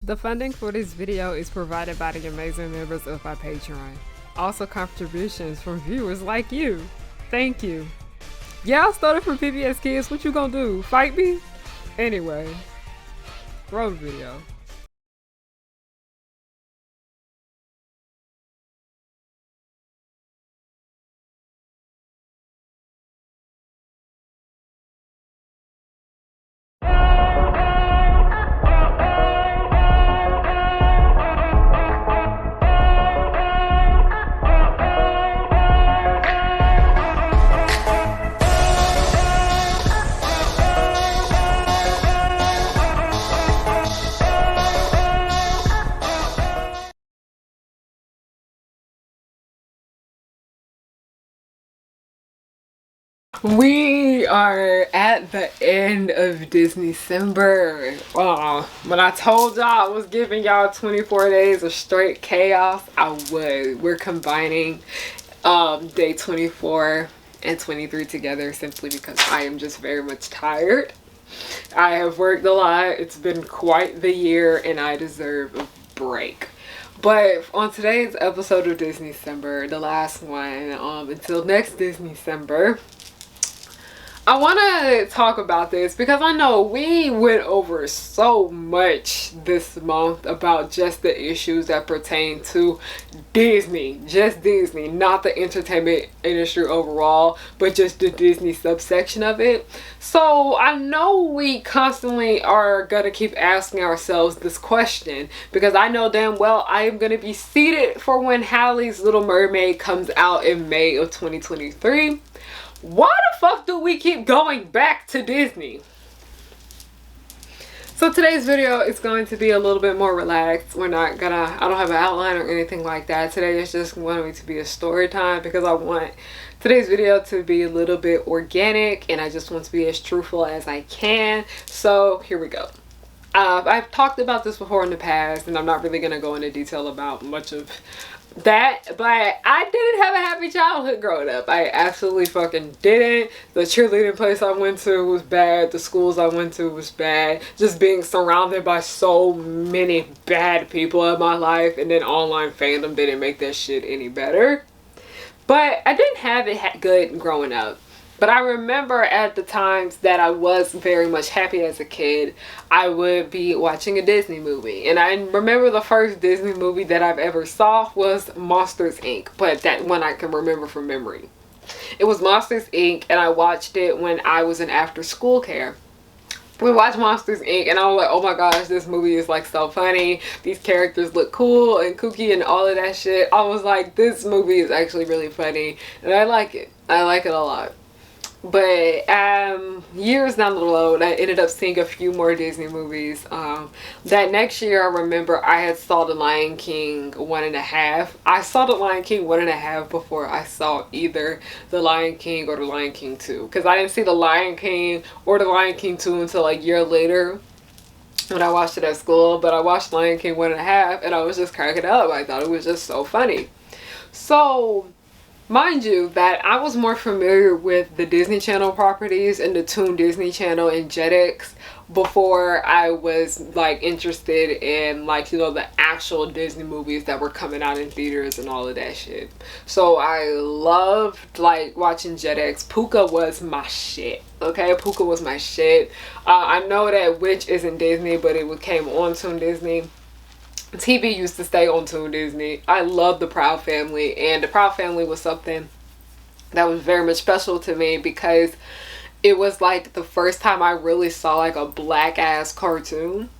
The funding for this video is provided by the amazing members of our Patreon. Also contributions from viewers like you. Thank you. Yeah, I started from PBS Kids. What you gonna do? Fight me? Anyway, roll the video. We are at the end of Disneycember. When I told y'all I was giving y'all 24 days of straight chaos, I was. We're combining day 24 and 23 together simply because I am just very much tired. I have worked a lot. It's been quite the year and I deserve a break. But on today's episode of Disneycember, the last one, until next Disneycember, I want to talk about this because I know we went over so much this month about just the issues that pertain to Disney, just Disney, not the entertainment industry overall, but just the Disney subsection of it. So I know we constantly are going to keep asking ourselves this question because I know damn well I am going to be seated for when Hallie's Little Mermaid comes out in May of 2023. Why the fuck do we keep going back to Disney? So today's video is going to be a little bit more relaxed. I don't have an outline or anything like that. Today is just going to be a story time because I want today's video to be a little bit organic and I just want to be as truthful as I can. So here we go. I've talked about this before in the past and I'm not really going to go into detail about much of that, but I didn't have a happy childhood growing up. I absolutely fucking didn't. The cheerleading place I went to was bad. The schools I went to was bad. Just being surrounded by so many bad people in my life, and then online fandom didn't make that shit any better. But I didn't have it good growing up. But I remember at the times that I was very much happy as a kid, I would be watching a Disney movie. And I remember the first Disney movie that I've ever saw was Monsters, Inc. But that one I can remember from memory. It was Monsters, Inc. and I watched it when I was in after school care. We watched Monsters, Inc. and I was like, oh my gosh, this movie is like so funny. These characters look cool and kooky and all of that shit. I was like, this movie is actually really funny. And I like it. I like it a lot. But years down the road, I ended up seeing a few more Disney movies. That next year, I remember I had saw The Lion King 1.5. I saw The Lion King 1.5 before I saw either The Lion King or The Lion King 2. Because I didn't see The Lion King or The Lion King 2 until a year later when I watched it at school. But I watched Lion King 1.5 and I was just cracking up. I thought it was just so funny. So mind you that I was more familiar with the Disney Channel properties and the Toon Disney Channel and Jetix before I was like interested in like, you know, the actual Disney movies that were coming out in theaters and all of that shit. So I loved like watching Jetix. Puka was my shit. Okay, Puka was my shit. I know that Witch isn't Disney, but it came on Toon Disney. TV used to stay on Toon Disney. I love the Proud Family, and the Proud Family was something that was very much special to me because it was like the first time I really saw like a black ass cartoon.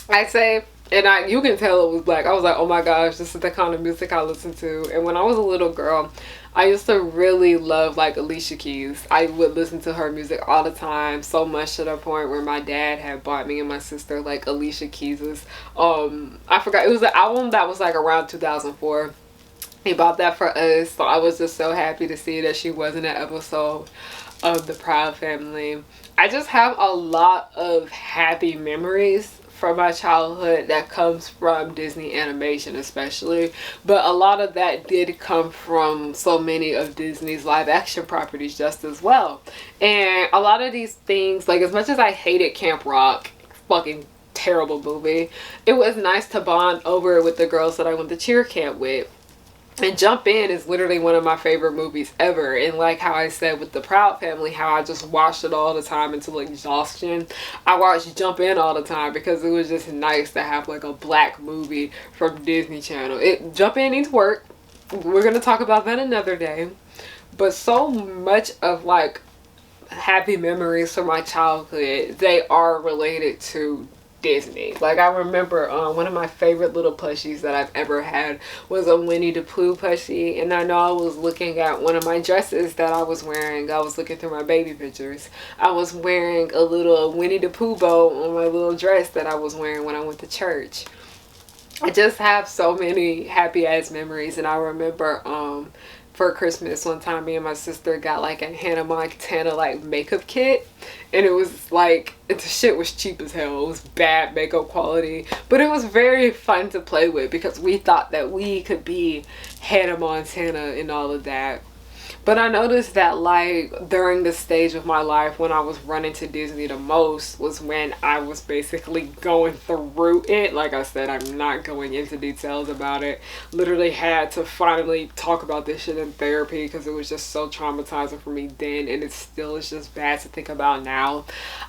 I'd say, and you can tell it was black. I was like, oh my gosh, this is the kind of music I listen to. And when I was a little girl, I used to really love like Alicia Keys. I would listen to her music all the time, so much to the point where my dad had bought me and my sister like Alicia Keys's I forgot, it was an album that was like around 2004. He bought that for us, so I was just so happy to see that she was in an episode of the Proud Family. I just have a lot of happy memories from my childhood that comes from Disney animation especially, but a lot of that did come from so many of Disney's live action properties just as well. And a lot of these things, like as much as I hated Camp Rock, fucking terrible movie. It was nice to bond over it with the girls that I went to cheer camp with. And Jump In is literally one of my favorite movies ever. And like how I said with the Proud Family, how I just watched it all the time until exhaustion. I watched Jump In all the time because it was just nice to have like a black movie from Disney Channel. Jump In needs work. We're going to talk about that another day. But so much of like happy memories from my childhood, they are related to Disney. Like I remember one of my favorite little plushies that I've ever had was a Winnie the Pooh plushie, and I know I was looking at one of my dresses that I was wearing. I was looking through my baby pictures. I was wearing a little Winnie the Pooh bow on my little dress that I was wearing when I went to church. I just have so many happy ass memories. And I remember for Christmas one time, me and my sister got like a Hannah Montana like makeup kit, and it was like, the shit was cheap as hell. It was bad makeup quality, but it was very fun to play with because we thought that we could be Hannah Montana and all of that. But I noticed that like during the stage of my life when I was running to Disney the most was when I was basically going through it. Like I said, I'm not going into details about it. Literally had to finally talk about this shit in therapy because it was just so traumatizing for me then, and it still is just bad to think about now.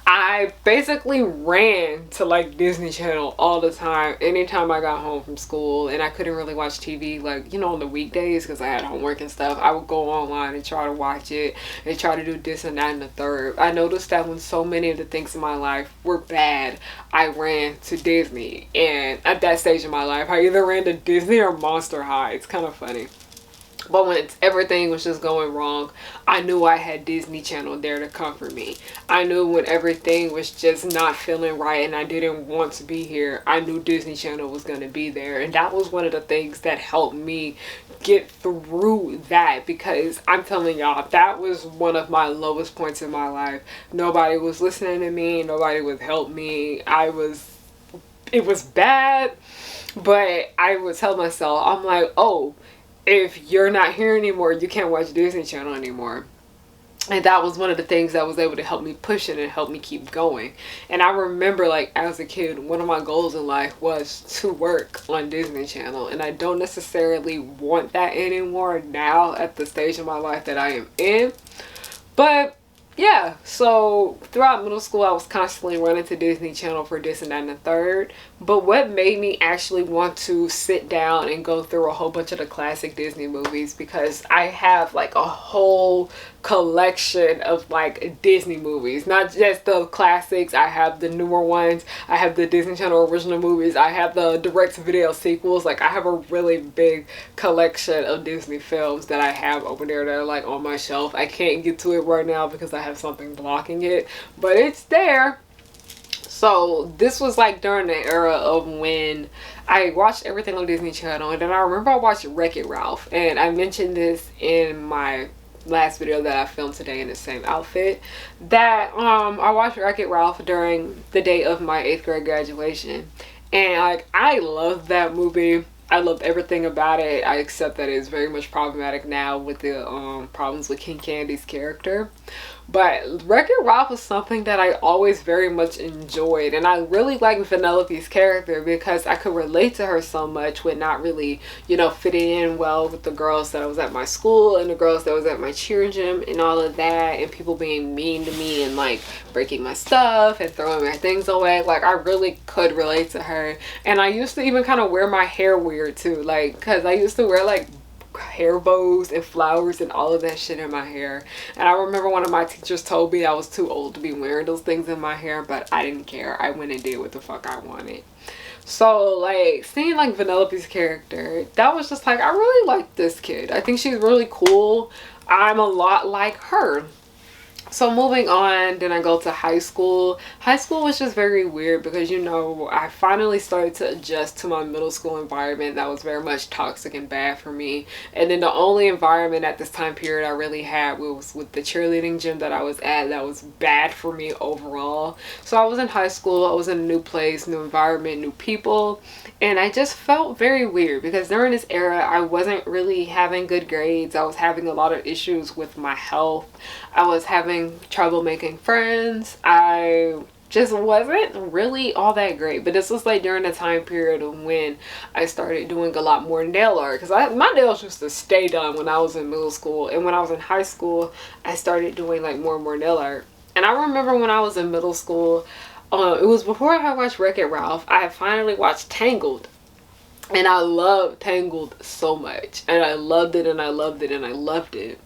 I basically ran to like Disney Channel all the time anytime I got home from school, and I couldn't really watch TV like, you know, on the weekdays because I had homework and stuff. I would go online and try to watch it and try to do this and that and the third. I noticed that when so many of the things in my life were bad, I ran to Disney. And at that stage in my life, I either ran to Disney or Monster High. It's kind of funny. But when everything was just going wrong, I knew I had Disney Channel there to comfort me. I knew when everything was just not feeling right and I didn't want to be here, I knew Disney Channel was going to be there. And that was one of the things that helped me get through that, because I'm telling y'all, that was one of my lowest points in my life. Nobody was listening to me. Nobody would help me. It was bad, but I would tell myself, I'm like, oh, if you're not here anymore, you can't watch Disney Channel anymore. And that was one of the things that was able to help me push it and help me keep going. And I remember, like, as a kid, one of my goals in life was to work on Disney Channel. And I don't necessarily want that anymore now at the stage of my life that I am in. But yeah, so throughout middle school, I was constantly running to Disney Channel for this and that and the third. But what made me actually want to sit down and go through a whole bunch of the classic Disney movies, because I have like a whole collection of like Disney movies, not just the classics. I have the newer ones. I have the Disney Channel original movies. I have the direct-to-video sequels. Like, I have a really big collection of Disney films that I have over there that are like on my shelf. I can't get to it right now because I have something blocking it, but it's there. So this was like during the era of when I watched everything on Disney Channel. And then I remember I watched Wreck-It Ralph, and I mentioned this in my last video that I filmed today in the same outfit, that I watched Wreck-It Ralph during the day of my 8th grade graduation. And like, I loved that movie. I loved everything about it. I accept that it's very much problematic now with the problems with King Candy's character. But Wreck-It Ralph was something that I always very much enjoyed. And I really liked Vanellope's character because I could relate to her so much with not really, you know, fitting in well with the girls that I was at my school and the girls that was at my cheer gym and all of that. And people being mean to me and like breaking my stuff and throwing my things away. Like, I really could relate to her. And I used to even kind of wear my hair weird too. Like, because I used to wear like hair bows and flowers and all of that shit in my hair. And I remember one of my teachers told me I was too old to be wearing those things in my hair, but I didn't care. I went and did what the fuck I wanted. So like, seeing like Vanellope's character, that was just like, I really like this kid. I think she's really cool. I'm a lot like her. So moving on, then I go to high school. High school was just very weird because, you know, I finally started to adjust to my middle school environment that was very much toxic and bad for me. And then the only environment at this time period I really had was with the cheerleading gym that I was at that was bad for me overall. So I was in high school, I was in a new place, new environment, new people, and I just felt very weird because during this era I wasn't really having good grades. I was having a lot of issues with my health. I was having trouble making friends. I just wasn't really all that great. But this was like during the time period of when I started doing a lot more nail art, because my nails used to stay done when I was in middle school, and when I was in high school I started doing like more and more nail art. And I remember when I was in middle school, it was before I had watched Wreck-It Ralph, I had finally watched Tangled. And I loved Tangled so much, and I loved it, and I loved it, and I loved it.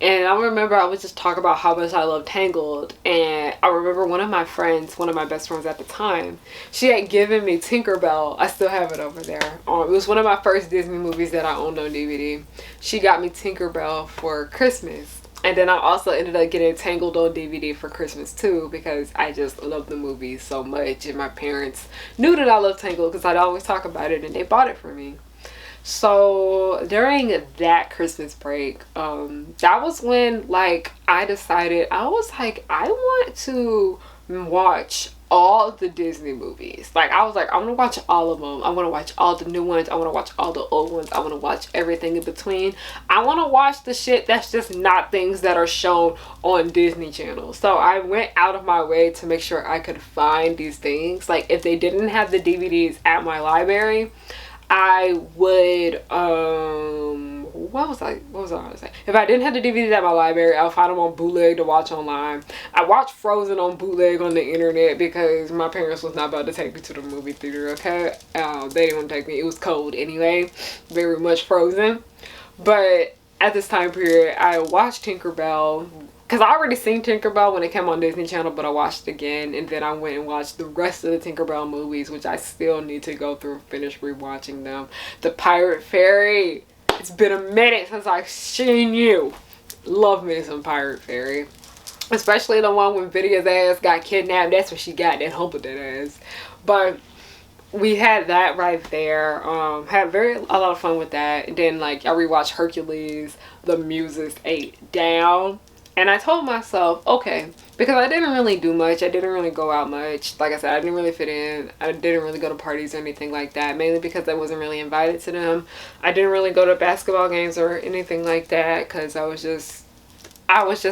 And I remember I would just talk about how much I loved Tangled. And I remember one of my friends, one of my best friends at the time, she had given me Tinkerbell. I still have it over there. It was one of my first Disney movies that I owned on DVD. She got me Tinkerbell for Christmas. And then I also ended up getting Tangled on DVD for Christmas too, because I just love the movie so much. And my parents knew that I loved Tangled because I'd always talk about it, and they bought it for me. So during that Christmas break, that was when like I decided, I was like, I want to watch all the Disney movies. Like I was like, I want to watch all of them. I want to watch all the new ones. I want to watch all the old ones. I want to watch everything in between. I want to watch the shit that's just not things that are shown on Disney Channel. So I went out of my way to make sure I could find these things. Like if they didn't have the DVDs at my library, I would what was I gonna say? If I didn't have the DVDs at my library, I'll find them on bootleg to watch online. I watched Frozen on bootleg on the internet because my parents was not about to take me to the movie theater, okay? They didn't want to take me. It was cold anyway, very much frozen. But at this time period, I watched Tinkerbell, because I already seen Tinkerbell when it came on Disney Channel, but I watched it again, and then I went and watched the rest of the Tinkerbell movies, which I still need to go through and finish rewatching them. The Pirate Fairy. It's been a minute since I've seen you. Love me some Pirate Fairy. Especially the one when Vidia's ass got kidnapped. That's what she got, that hump of that ass. But we had that right there. Had a lot of fun with that. And then like I rewatched Hercules. The Muses ate down. And I told myself, okay, because I didn't really do much. I didn't really go out much. Like I said, I didn't really fit in. I didn't really go to parties or anything like that. Mainly because I wasn't really invited to them. I didn't really go to basketball games or anything like that. Because I was just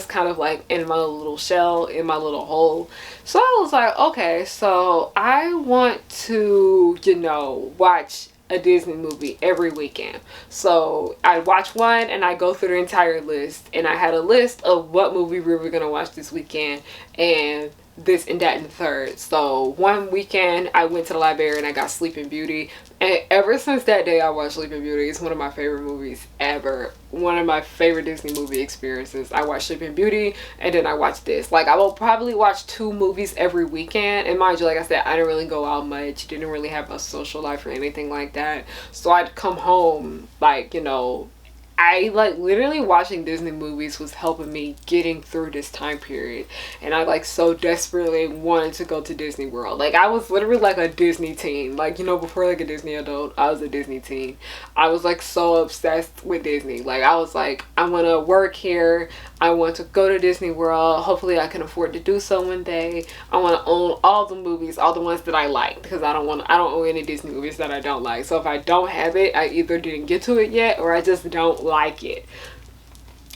kind of like in my little shell, in my little hole. So I was like, okay, so I want to, you know, watch a Disney movie every weekend. So I watch one and I go through the entire list, and I had a list of what movie we were gonna watch this weekend, and this and that and the third. So one weekend I went to the library and I got Sleeping Beauty, and ever since that day I watched Sleeping Beauty. It's one of my favorite movies ever. One of my favorite Disney movie experiences. I watched Sleeping Beauty and then I watched this. Like I will probably watch 2 movies every weekend, and mind you, like I said, I didn't really go out much, didn't really have a social life or anything like that. So I'd come home, like, you know, I like literally watching Disney movies was helping me getting through this time period. And I like so desperately wanted to go to Disney World. Like I was literally like a Disney teen. Like, you know, before like a Disney adult, I was a Disney teen. I was like so obsessed with Disney. Like I was like, I want to work here. I want to go to Disney World. Hopefully I can afford to do so one day. I want to own all the movies, all the ones that I like, because I don't own any Disney movies that I don't like. So if I don't have it, I either didn't get to it yet or I just don't like it.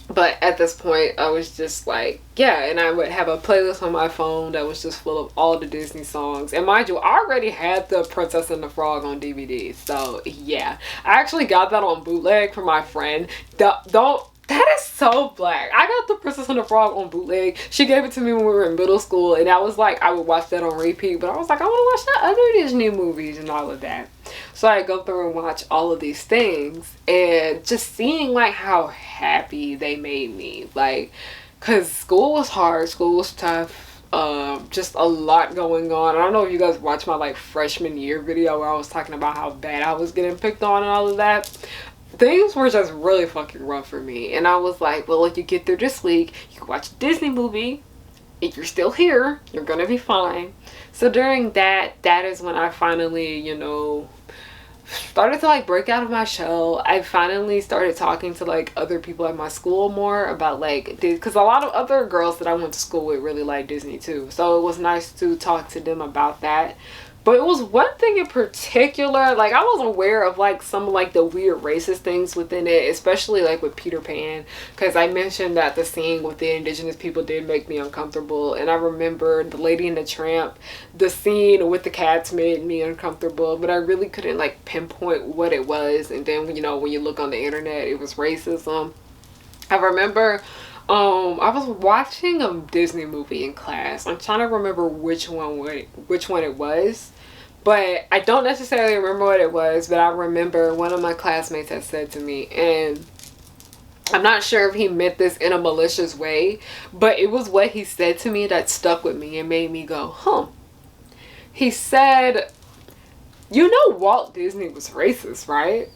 But at this point I was just like, yeah, and I would have a playlist on my phone that was just full of all the Disney songs. And mind you, I already had the Princess and the Frog on DVD. So yeah, I actually got that on bootleg from my friend. That is so black. I got the Princess and the Frog on bootleg. She gave it to me when we were in middle school, and I was like, I would watch that on repeat, but I was like, I want to watch the other Disney movies and all of that. So I go through and watch all of these things, and just seeing like how happy they made me. Like, cause school was hard, school was tough. Just a lot going on. I don't know if you guys watched my like freshman year video where I was talking about how bad I was getting picked on and all of that. Things were just really fucking rough for me, and I was like, well, if you get through this week, you can watch a Disney movie. If you're still here, you're gonna be fine. So during that is when I finally, you know, started to like break out of my shell. I finally started talking to like other people at my school more about like, because a lot of other girls that I went to school with really like Disney too. So it was nice to talk to them about that. But it was one thing in particular, like I was aware of like some of like the weird racist things within it, especially like with Peter Pan, because I mentioned that the scene with the indigenous people did make me uncomfortable. And I remember the Lady and the Tramp, the scene with the cats made me uncomfortable, but I really couldn't like pinpoint what it was. And then, you know, when you look on the internet, it was racism. I remember I was watching a Disney movie in class. I'm trying to remember which one it was. But I don't necessarily remember what it was, but I remember one of my classmates had said to me, and I'm not sure if he meant this in a malicious way, but it was what he said to me that stuck with me and made me go, huh. He said, you know Walt Disney was racist, right?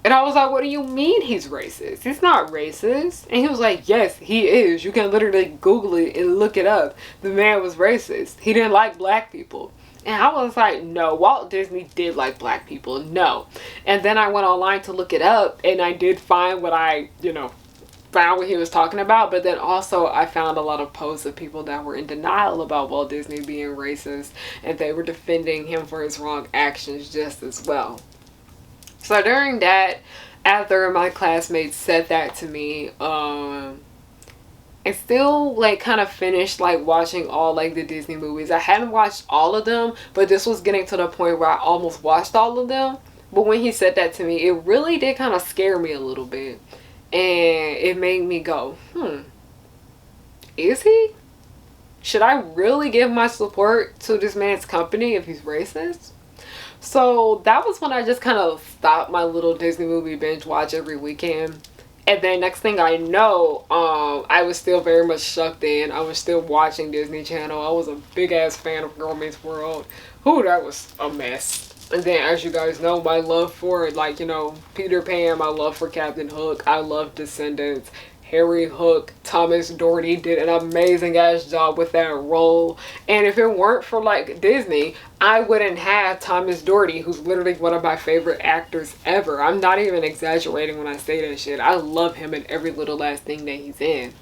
And I was like, what do you mean he's racist? He's not racist. And he was like, yes, he is. You can literally Google it and look it up. The man was racist. He didn't like black people. And I was like, no, Walt Disney did like black people. No. And then I went online to look it up, and I did find what I, you know, found what he was talking about. But then also I found a lot of posts of people that were in denial about Walt Disney being racist, and they were defending him for his wrong actions just as well. So during that, after my classmates said that to me, I still like kind of finished like watching all like the Disney movies. I hadn't watched all of them, but this was getting to the point where I almost watched all of them. But when he said that to me, it really did kind of scare me a little bit. And it made me go, is he? Should I really give my support to this man's company if he's racist? So that was when I just kind of stopped my little Disney movie binge watch every weekend. And then next thing I know, I was still very much sucked in. I was still watching Disney Channel. I was a big ass fan of Girl Meets World. Ooh, that was a mess. And then, as you guys know, my love for, like, you know, Peter Pan, my love for Captain Hook. I love Descendants. Harry Hook, Thomas Doherty did an amazing ass job with that role. And if it weren't for like Disney, I wouldn't have Thomas Doherty, who's literally one of my favorite actors ever. I'm not even exaggerating when I say that shit. I love him in every little last thing that he's in.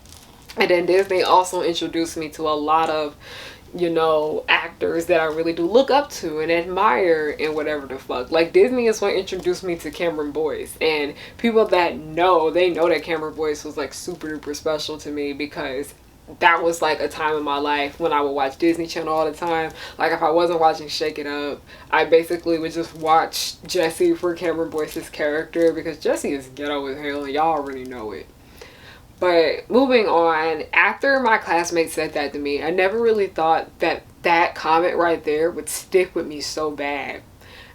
And then Disney also introduced me to a lot of, you know, actors that I really do look up to and admire and whatever the fuck. Like, Disney is what introduced me to Cameron Boyce, and people that know, they know that Cameron Boyce was like super duper special to me, because that was like a time in my life when I would watch Disney Channel all the time. Like, if I wasn't watching Shake It Up, I basically would just watch Jessie for Cameron Boyce's character, because Jessie is ghetto as hell and y'all already know it. But moving on, after my classmates said that to me, I never really thought that that comment right there would stick with me so bad.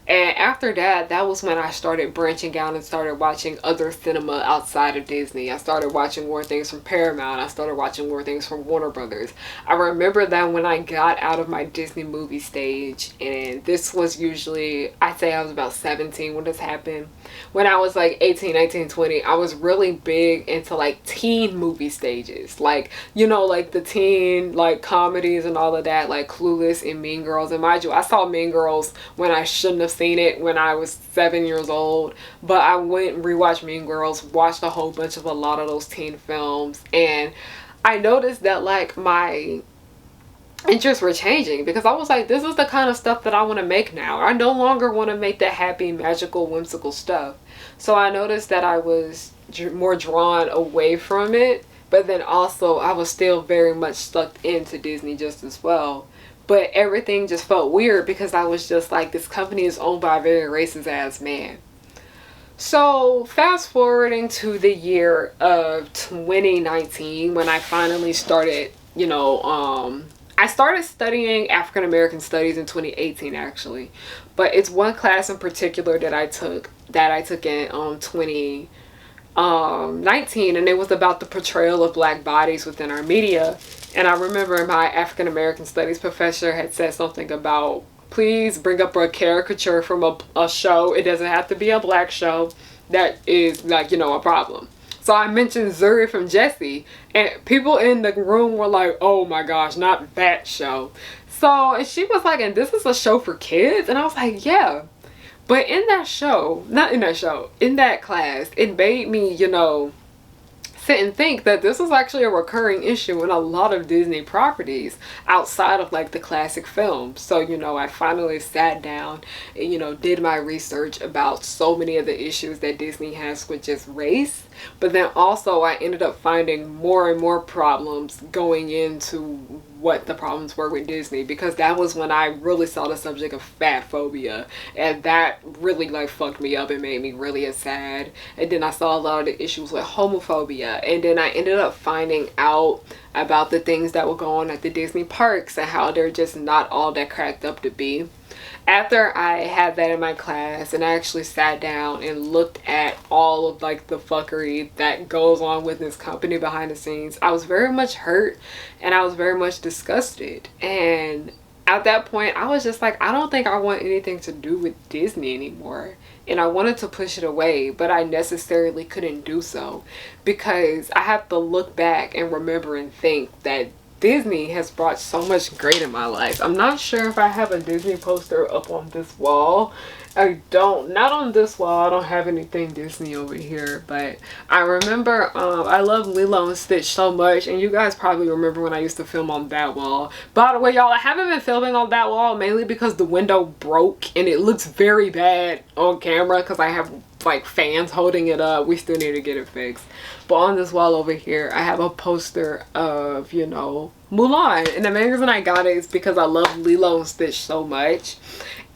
And after that, that was when I started branching out and started watching other cinema outside of Disney. I started watching more things from Paramount. I started watching more things from Warner Brothers. I remember that when I got out of my Disney movie stage, and this was usually, I'd say I was about 17 when this happened. When I was like 18, 19, 20, I was really big into like teen movie stages. Like, you know, like the teen like comedies and all of that, like Clueless and Mean Girls. And mind you, I saw Mean Girls when I shouldn't have seen it when I was 7 years old, but I went and rewatched Mean Girls, watched a whole bunch of a lot of those teen films, and I noticed that like my interests were changing, because I was like, this is the kind of stuff that I want to make now. I no longer want to make that happy, magical, whimsical stuff. So I noticed that I was more drawn away from it, but then also I was still very much stuck into Disney just as well. But everything just felt weird, because I was just like, this company is owned by a very racist ass man. So fast forwarding to the year of 2019, when I finally started, you know, I started studying African American studies in 2018 actually. But it's one class in particular that I took in 2019, and it was about the portrayal of black bodies within our media. And I remember my African American studies professor had said something about, please bring up a caricature from a show. It doesn't have to be a black show that is like, you know, a problem. So I mentioned Zuri from Jessie, and people in the room were like, oh my gosh, not that show. So, and she was like, and this is a show for kids? And I was like, yeah. But in that show, not in that show, in that class, it made me, you know, sit and think that this is actually a recurring issue in a lot of Disney properties outside of like the classic films. So, you know, I finally sat down and, you know, did my research about so many of the issues that Disney has with just race. But then also I ended up finding more and more problems going into what the problems were with Disney, because that was when I really saw the subject of fat phobia, and that really like fucked me up and made me really sad. And then I saw a lot of the issues with homophobia, and then I ended up finding out about the things that were going on at the Disney parks and how they're just not all that cracked up to be. After I had that in my class and I actually sat down and looked at all of like the fuckery that goes on with this company behind the scenes, I was very much hurt and I was very much disgusted. And at that point I was just like, I don't think I want anything to do with Disney anymore. And I wanted to push it away, but I necessarily couldn't do so, because I have to look back and remember and think that Disney has brought so much great in my life. I'm not sure if I have a Disney poster up on this wall. I don't. Not on this wall. I don't have anything Disney over here. But I remember I love Lilo and Stitch so much. And you guys probably remember when I used to film on that wall. By the way, y'all, I haven't been filming on that wall mainly because the window broke. And it looks very bad on camera because I have like fans holding it up. We still need to get it fixed. But on this wall over here, I have a poster of, you know, Mulan. And the main reason I got it is because I love Lilo and Stitch so much.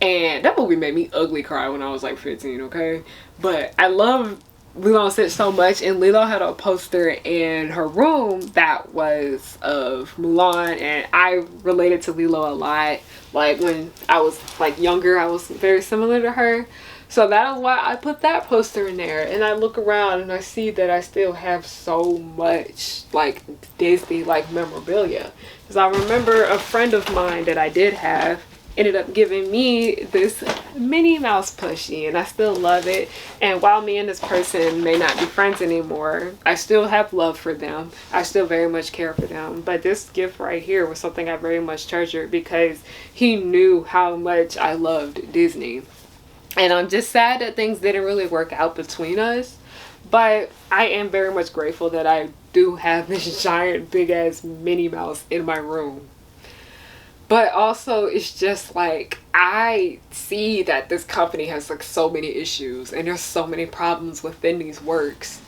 And that movie made me ugly cry when I was like 15, okay? But I love Lilo and Stitch so much, and Lilo had a poster in her room that was of Mulan, and I related to Lilo a lot. Like when I was like younger, I was very similar to her. So that is why I put that poster in there. And I look around and I see that I still have so much like Disney like memorabilia. Because I remember a friend of mine that I did have ended up giving me this Minnie Mouse plushie, and I still love it. And while me and this person may not be friends anymore, I still have love for them. I still very much care for them. But this gift right here was something I very much treasured because he knew how much I loved Disney. And I'm just sad that things didn't really work out between us. But I am very much grateful that I do have this giant big ass Minnie Mouse in my room. But also, it's just like, I see that this company has like so many issues and there's so many problems within these works.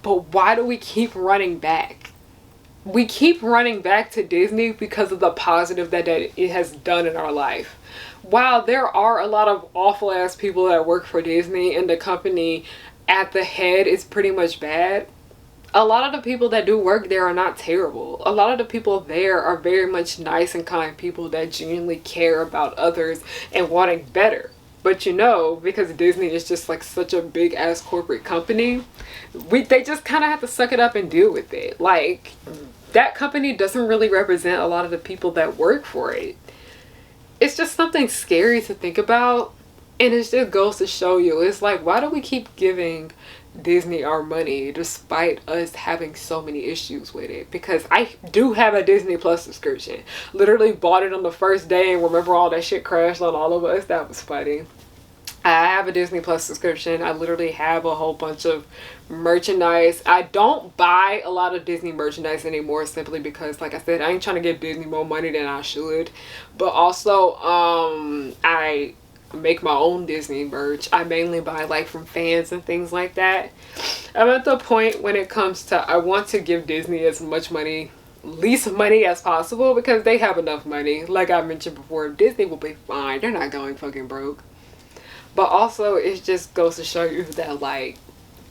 But why do we keep running back? We keep running back to Disney because of the positive that it has done in our life. While there are a lot of awful ass people that work for Disney and the company at the head is pretty much bad, a lot of the people that do work there are not terrible. A lot of the people there are very much nice and kind people that genuinely care about others and wanting better. But you know, because Disney is just like such a big ass corporate company, they just kind of have to suck it up and deal with it. Like, that company doesn't really represent a lot of the people that work for it. It's just something scary to think about. And it just goes to show you, it's like, why do we keep giving Disney our money despite us having so many issues with it? Because I do have a Disney Plus subscription. Literally bought it on the first day and remember all that shit crashed on all of us. That was funny. I have a Disney Plus subscription. I literally have a whole bunch of merchandise. I don't buy a lot of Disney merchandise anymore simply because, like I said, I ain't trying to give Disney more money than I should. But also, I make my own Disney merch. I mainly buy like from fans and things like that. I'm at the point when it comes to, I want to give Disney as much money, least money as possible, because they have enough money. Like I mentioned before, Disney will be fine. They're not going fucking broke. But also, it just goes to show you that, like,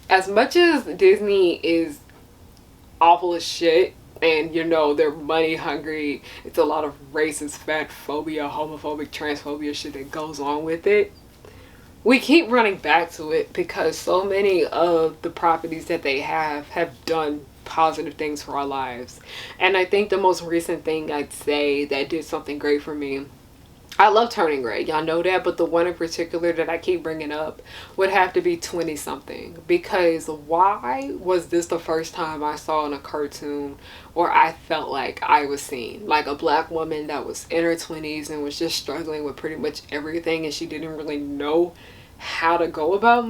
as much as Disney is awful as shit, and, you know, they're money hungry, it's a lot of racist, fat phobia, homophobic, transphobia shit that goes on with it, we keep running back to it because so many of the properties that they have done positive things for our lives. And I think the most recent thing I'd say that did something great for me, I love Turning Red, y'all know that, but the one in particular that I keep bringing up would have to be 20 something. Because why was this the first time I saw in a cartoon or I felt like I was seen? Like a black woman that was in her 20s and was just struggling with pretty much everything, and she didn't really know how to go about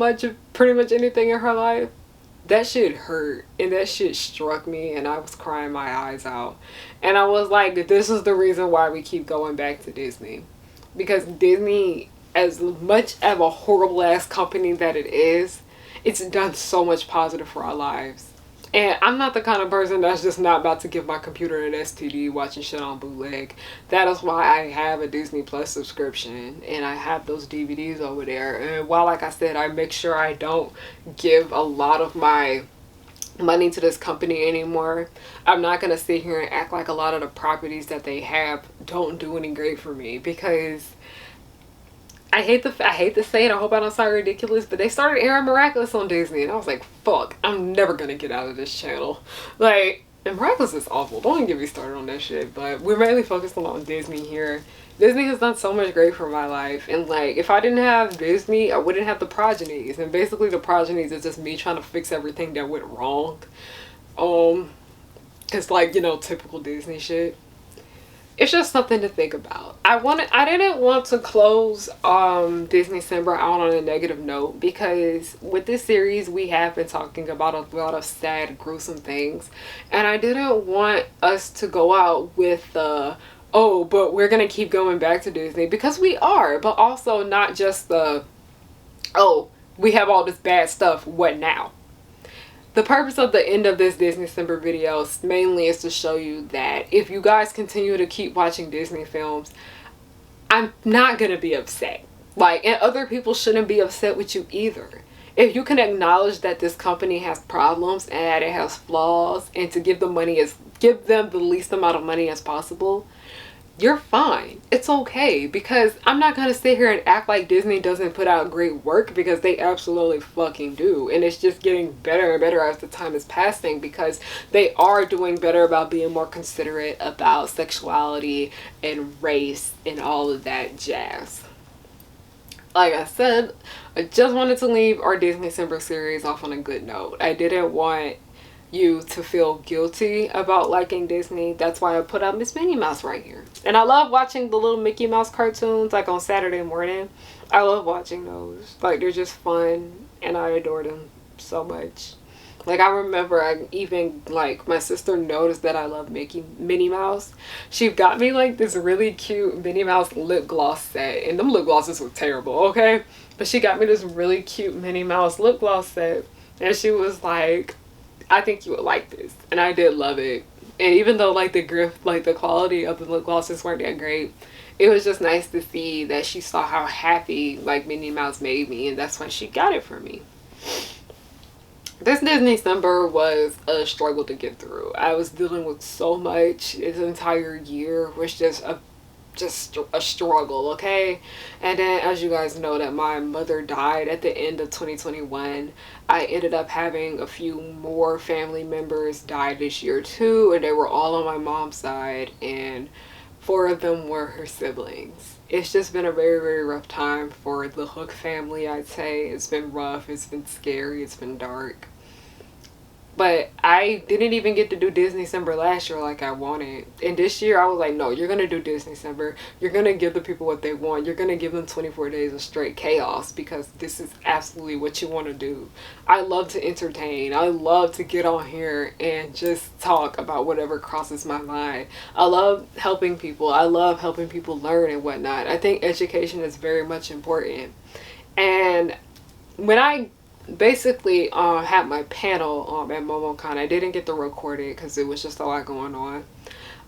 pretty much anything in her life. that shit hurt, and that shit struck me, and I was crying my eyes out. And I was like, this is the reason why we keep going back to Disney. Because Disney, as much of a horrible ass company that it is, it's done so much positive for our lives. And I'm not the kind of person that's just not about to give my computer an STD watching shit on bootleg. That is why I have a Disney Plus subscription, and I have those DVDs over there. And while, like I said, I make sure I don't give a lot of my money to this company anymore, I'm not going to sit here and act like a lot of the properties that they have don't do any great for me, because I hate to say it, I hope I don't sound ridiculous, but they started airing Miraculous on Disney, and I was like, fuck, I'm never gonna get out of this channel. Like, and Miraculous is awful, don't even get me started on that shit, but we're mainly focused on Disney here. Disney has done so much great for my life, and like, if I didn't have Disney, I wouldn't have the Progenies, and basically the Progenies is just me trying to fix everything that went wrong. Cause like, you know, typical Disney shit. It's just something to think about. I didn't want to close Disneycember out on a negative note, because with this series we have been talking about a lot of sad, gruesome things, and I didn't want us to go out with oh, but we're gonna keep going back to Disney, because we are, but also not just the, oh, we have all this bad stuff, what now? The purpose of the end of this Disneycember video mainly is to show you that if you guys continue to keep watching Disney films, I'm not going to be upset. Like, and other people shouldn't be upset with you either. If you can acknowledge that this company has problems and that it has flaws, and to give them the least amount of money as possible, you're fine. It's okay, because I'm not going to sit here and act like Disney doesn't put out great work, because they absolutely fucking do. And it's just getting better and better as the time is passing, because they are doing better about being more considerate about sexuality and race and all of that jazz. Like I said, I just wanted to leave our Disneycember series off on a good note. I didn't want you to feel guilty about liking Disney. That's why I put out Miss Minnie Mouse right here. And I love watching the little Mickey Mouse cartoons, like on Saturday morning. I love watching those. Like, they're just fun, and I adore them so much. Like, I remember like, my sister noticed that I love Minnie Mouse. She got me like this really cute Minnie Mouse lip gloss set, and them lip glosses were terrible, okay? But she got me this really cute Minnie Mouse lip gloss set, and she was like, I think you would like this. And I did love it. And even though like the quality of the lip glosses weren't that great, it was just nice to see that she saw how happy like Minnie Mouse made me, and that's why she got it for me. This Disneycember was a struggle to get through. I was dealing with so much. This entire year was just a struggle, okay? And then, as you guys know, that my mother died at the end of 2021. I ended up having a few more family members die this year too, and they were all on my mom's side, and 4 of them were her siblings. It's just been a very, very rough time for the Hook family, I'd say. It's been rough, it's been scary, it's been dark. But I didn't even get to do Disneycember last year like I wanted. And this year I was like, no, you're going to do Disneycember. You're going to give the people what they want. You're going to give them 24 days of straight chaos, because this is absolutely what you want to do. I love to entertain. I love to get on here and just talk about whatever crosses my mind. I love helping people. I love helping people learn and whatnot. I think education is very much important. And when I basically had my panel at MomoCon, I didn't get to record it because it was just a lot going on.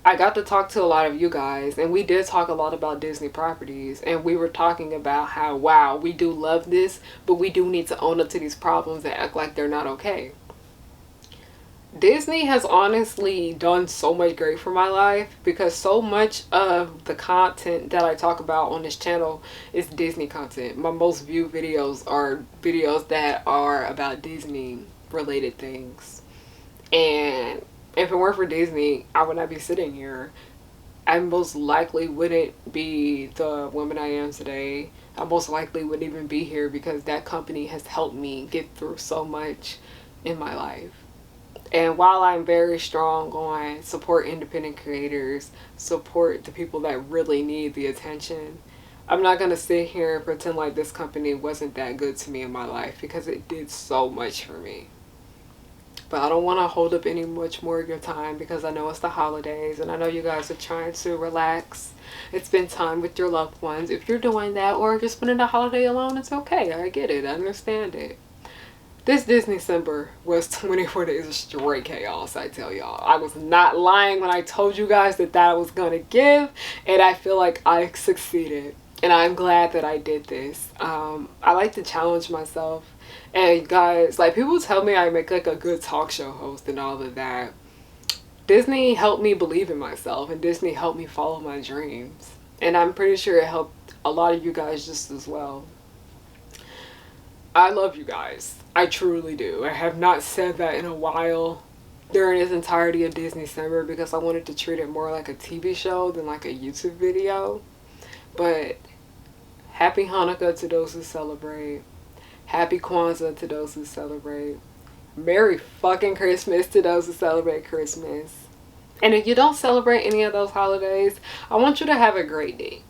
I got to talk to a lot of you guys, and we did talk a lot about Disney properties, and we were talking about how, wow, we do love this, but we do need to own up to these problems and act like they're not okay. Disney has honestly done so much great for my life, because so much of the content that I talk about on this channel is Disney content. My most viewed videos are videos that are about Disney related things. And if it weren't for Disney, I would not be sitting here. I most likely wouldn't be the woman I am today. I most likely wouldn't even be here, because that company has helped me get through so much in my life. And while I'm very strong on support independent creators, support the people that really need the attention, I'm not going to sit here and pretend like this company wasn't that good to me in my life, because it did so much for me. But I don't want to hold up any much more of your time because I know it's the holidays and I know you guys are trying to relax and spend time with your loved ones. If you're doing that or just spending the holiday alone, it's okay. I get it. I understand it. This Disneycember was 24 days of straight chaos, I tell y'all. I was not lying when I told you guys that I was going to give, and I feel like I succeeded. And I'm glad that I did this. I like to challenge myself. And guys, like, people tell me I make like a good talk show host and all of that. Disney helped me believe in myself, and Disney helped me follow my dreams. And I'm pretty sure it helped a lot of you guys just as well. I love you guys. I truly do. I have not said that in a while during this entirety of Disneycember because I wanted to treat it more like a TV show than like a YouTube video. But happy Hanukkah to those who celebrate. Happy Kwanzaa to those who celebrate. Merry fucking Christmas to those who celebrate Christmas. And if you don't celebrate any of those holidays, I want you to have a great day.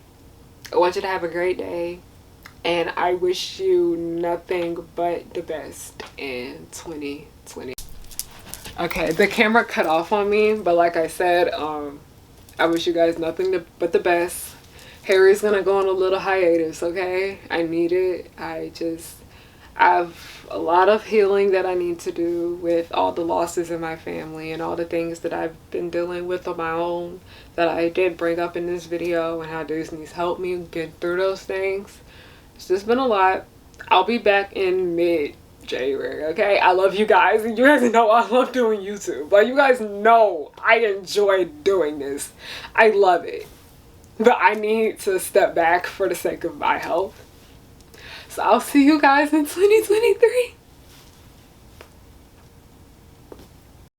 I want you to have a great day. And I wish you nothing but the best in 2020. Okay, the camera cut off on me, but like I said, I wish you guys nothing but the best. Harry's gonna go on a little hiatus, okay? I need it. I have a lot of healing that I need to do with all the losses in my family and all the things that I've been dealing with on my own that I did bring up in this video and how Disney's helped me get through those things. It's just been a lot. I'll be back in mid-January, okay? I love you guys. You guys know I love doing YouTube. Like, you guys know I enjoy doing this. I love it. But I need to step back for the sake of my health. So I'll see you guys in 2023.